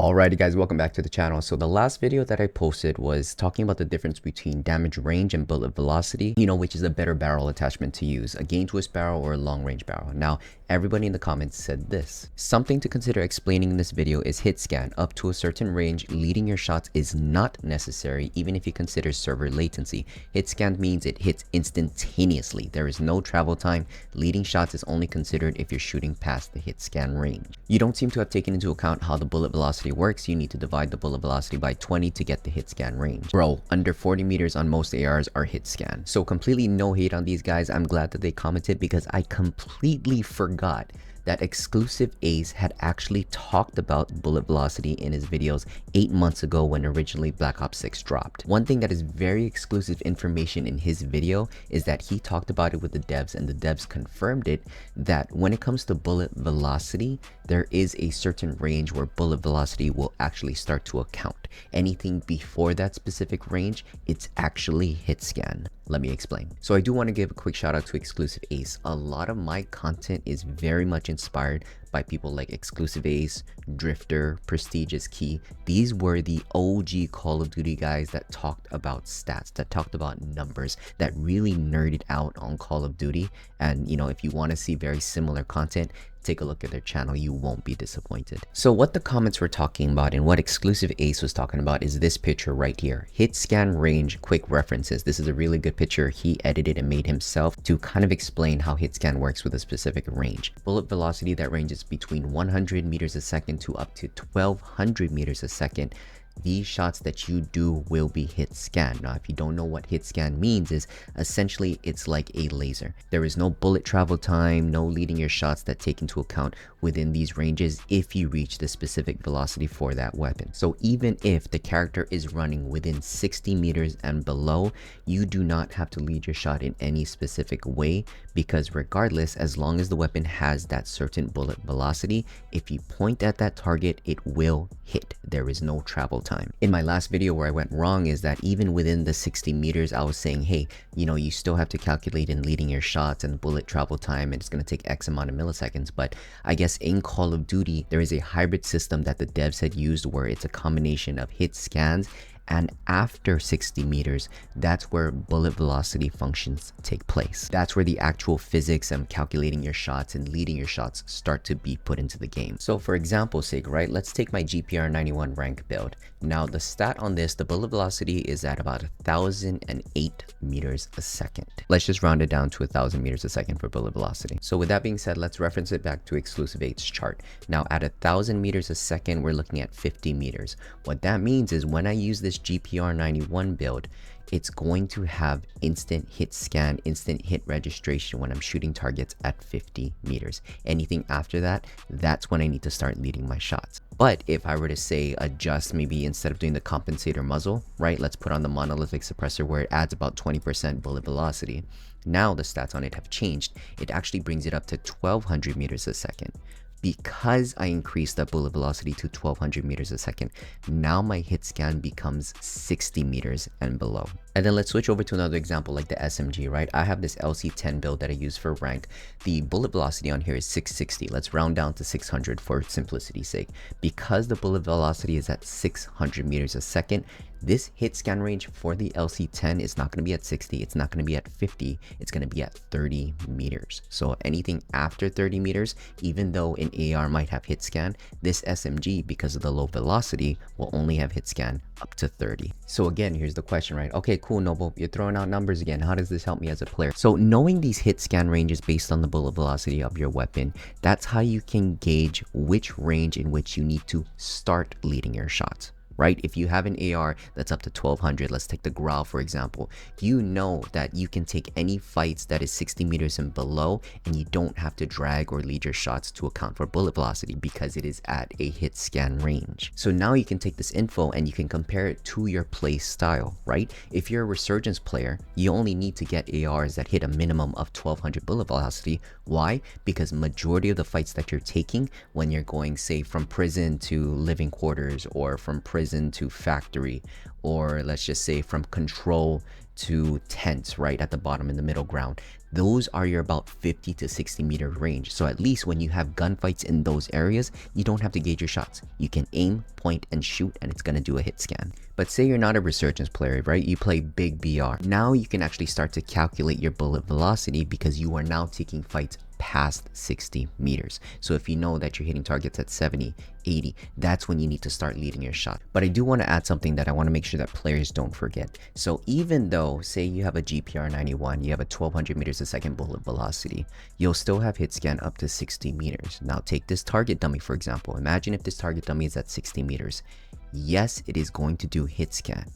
Alrighty guys, welcome back to the channel. So the last video that I posted was talking about the difference between damage range and bullet velocity, which is a better barrel attachment to use, a gain twist barrel or a long range barrel. Now, everybody in the comments said this. Something to consider explaining in this video is hit scan. Up to a certain range, leading your shots is not necessary even if you consider server latency. Hit scan means it hits instantaneously. There is no travel time. Leading shots is only considered if you're shooting past the hit scan range. You don't seem to have taken into account how the bullet velocity works. You need to divide the bullet velocity by 20 to get the hit scan range. Bro, under 40 meters on most ARs are hit scan. So completely no hate on these guys. I'm glad that they commented because I completely forgot that Exclusive Ace had actually talked about bullet velocity in his videos 8 months ago when originally Black Ops 6 dropped. One thing that is very exclusive information in his video is that he talked about it with the devs, and the devs confirmed it, that when it comes to bullet velocity, there is a certain range where bullet velocity will actually start to account. Anything before that specific range, it's actually hit scan. Let me explain. So I do want to give a quick shout out to Exclusive Ace. A lot of my content is very much inspired by people like Exclusive Ace, Drifter, Prestige is Key. These were the OG Call of Duty guys that talked about stats, that talked about numbers, that really nerded out on Call of Duty. And if you want to see very similar content, take a look at their channel. You won't be disappointed. So what the comments were talking about and what Exclusive Ace was talking about is this picture right here. Hit scan range quick references. This is a really good picture he edited and made himself to kind of explain how hit scan works with a specific range. Bullet velocity that ranges between 100 meters a second to up to 1200 meters a second. These shots that you do will be hit scan. Now, if you don't know what hit scan means, is essentially it's like a laser. There is no bullet travel time, no leading your shots that take into account within these ranges if you reach the specific velocity for that weapon. So even if the character is running within 60 meters and below, you do not have to lead your shot in any specific way, because regardless, as long as the weapon has that certain bullet velocity, if you point at that target, it will hit. There is no travel time. In my last video where I went wrong is that even within the 60 meters, I was saying, hey, you still have to calculate in leading your shots and bullet travel time, and it's going to take X amount of milliseconds. But I guess in Call of Duty, there is a hybrid system that the devs had used where it's a combination of hit scans, and after 60 meters, that's where bullet velocity functions take place. That's where the actual physics and calculating your shots and leading your shots start to be put into the game. So for example's sake, right, let's take my GPR 91 rank build. Now the stat on this, the bullet velocity is at about 1008 meters a second. Let's just round it down to 1000 meters a second for bullet velocity. So with that being said, let's reference it back to Exclusive Ace chart. Now at 1000 meters a second, we're looking at 50 meters. What that means is when I use this GPR 91 build, it's going to have instant hit scan, instant hit registration when I'm shooting targets at 50 meters. Anything after that, that's when I need to start leading my shots. But if I were to say adjust, maybe instead of doing the compensator muzzle, right, let's put on the monolithic suppressor where it adds about 20% bullet velocity. Now the stats on it have changed. It actually brings it up to 1200 meters a second. Because I increased that bullet velocity to 1200 meters a second, now my hit scan becomes 60 meters and below. And then let's switch over to another example like the SMG, right? I have this LC10 build that I use for rank. The bullet velocity on here is 660. Let's round down to 600 for simplicity's sake. Because the bullet velocity is at 600 meters a second, this hit scan range for the LC10 is not going to be at 60, it's not going to be at 50, it's going to be at 30 meters. So anything after 30 meters, even though an AR might have hit scan, this SMG, because of the low velocity, will only have hit scan up to 30. So again, here's the question, right? Okay, cool, Noble, you're throwing out numbers again. How does this help me as a player? So knowing these hit scan ranges based on the bullet velocity of your weapon, that's how you can gauge which range in which you need to start leading your shots. Right? If you have an AR that's up to 1200, let's take the Growl for example, you know that you can take any fights that is 60 meters and below, and you don't have to drag or lead your shots to account for bullet velocity because it is at a hit scan range. So now you can take this info and you can compare it to your play style, right? If you're a Resurgence player, you only need to get ARs that hit a minimum of 1200 bullet velocity. Why? Because majority of the fights that you're taking when you're going, say, from prison to living quarters or from prison prison to factory, or let's just say from control to tents right at the bottom in the middle ground. Those are your about 50 to 60 meter range. So at least when you have gunfights in those areas, you don't have to gauge your shots. You can aim, point, and shoot, and it's gonna do a hit scan. But say you're not a resurgence player, right? You play big BR. Now you can actually start to calculate your bullet velocity because you are now taking fights past 60 meters. So if you know that you're hitting targets at 70, 80, that's when you need to start leading your shot. But I do want to add something that I want to make sure that players don't forget. So even though, say you have a GPR 91, you have a 1200 meters a second bullet velocity, you'll still have hit scan up to 60 meters. Now take this target dummy for example. Imagine if this target dummy is at 60 meters. Yes, it is going to do hit scan,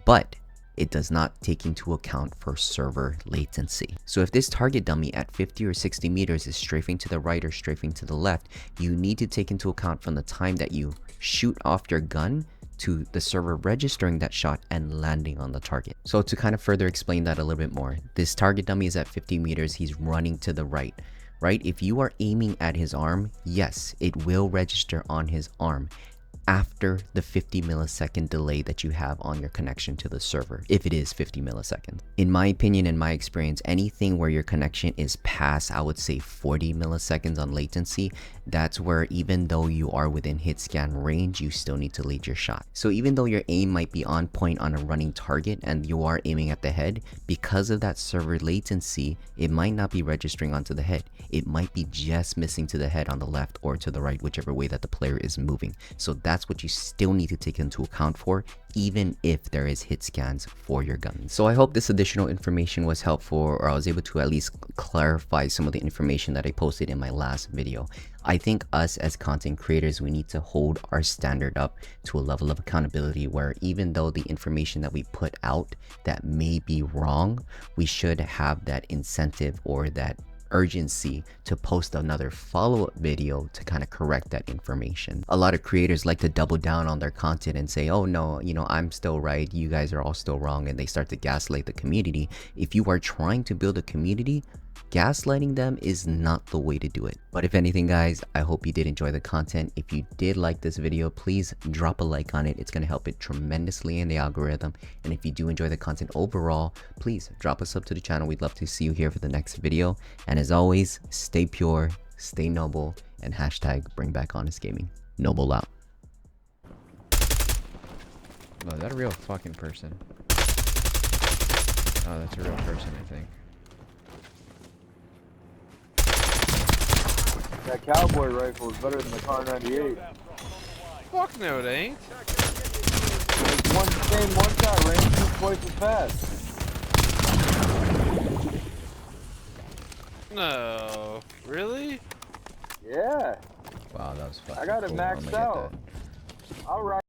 but it does not take into account for server latency. So if this target dummy at 50 or 60 meters is strafing to the right or strafing to the left, you need to take into account from the time that you shoot off your gun to the server registering that shot and landing on the target. So to kind of further explain that a little bit more, this target dummy is at 50 meters, he's running to the right. If you are aiming at his arm, yes, it will register on his arm after the 50 millisecond delay that you have on your connection to the server, if it is 50 milliseconds. In my opinion, in my experience, anything where your connection is past, I would say 40 milliseconds on latency, that's where even though you are within hit scan range, you still need to lead your shot. So even though your aim might be on point on a running target and you are aiming at the head, because of that server latency, it might not be registering onto the head. It might be just missing to the head on the left or to the right, whichever way that the player is moving. So that's what you still need to take into account for, even if there is hit scans for your gun. So I hope this additional information was helpful, or I was able to at least clarify some of the information that I posted in my last video. I think us as content creators, we need to hold our standard up to a level of accountability where even though the information that we put out that may be wrong, we should have that incentive or that urgency to post another follow-up video to kind of correct that information. A lot of creators like to double down on their content and say, oh no, you know, I'm still right, you guys are all still wrong, and they start to gaslight the community. If you are trying to build a community, gaslighting them is not the way to do it. But if anything, guys, I hope you did enjoy the content. If you did like this video, please drop a like on it. It's going to help it tremendously in the algorithm. And if you do enjoy the content overall, please drop a sub to the channel. We'd love to see you here for the next video. And as always, stay pure, stay noble, and hashtag bring back honest gaming. Noble out. Oh, is that a real fucking person? Oh, that's a real person, I think. That cowboy rifle is better than the Car 98. Fuck no, it ain't. It's same one shot range, twice as fast. No, really? Yeah. Wow, that was fucking I got it cool. maxed I'm gonna get out. that. I'll ride.